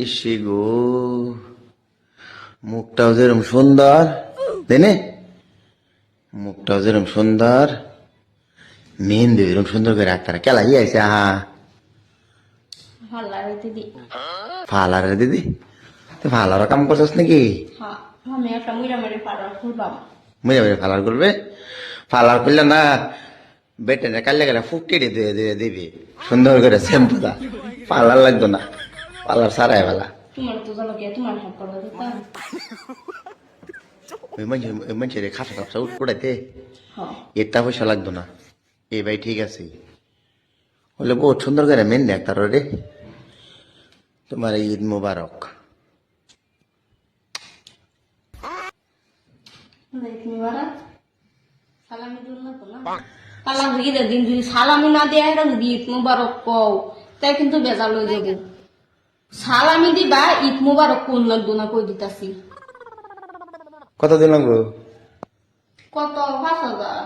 ইসে গো, মুখটাও যেরকম সুন্দর, দেনে মুখটাও যেরকম সুন্দর, মেহেন্দি এরকম সুন্দর করে রাখতারা কেলা আইসা। হাল্লারে দিদি। ফালার দিদি, তো ফালারও কাম করছিস নাকি? হ্যাঁ, আমি একটা মুইরা মেরে পাড়া খুলবাম। মেরে মেরে ফালার করবে, ফালার করলে না বেটে না কাল্লে গেলে ফুকটি দিয়ে দিয়ে দিবি সুন্দর করে শ্যাম্পুটা। পার্লার লাগতো না, পার্লার সারাই ফেলা। তোমার তো জানো কি তোমার হাত পাড়া দিতাম। ওই মানুষের খাসা খাপসা উঠাইতে হ্যাঁ, এটা পয়সা লাগতো না। এই ভাই ঠিক আছে, বলে বহুত সুন্দর করে মেন দেখ তার রে। তোমার ঈদ মুবারক। তুমি বারা সালামি দিল না তো না। সালাম ঈদের দিন যদি সালামি না দেয় এরা যদি ঈদ মুবারক কও তাই কিন্তু বেজাল হয়ে যাবে। সালামি দিবা ঈদ মুবারক কোন লাগতো না কই দিতাছি। কত দিন লাগবো? কত 5,000।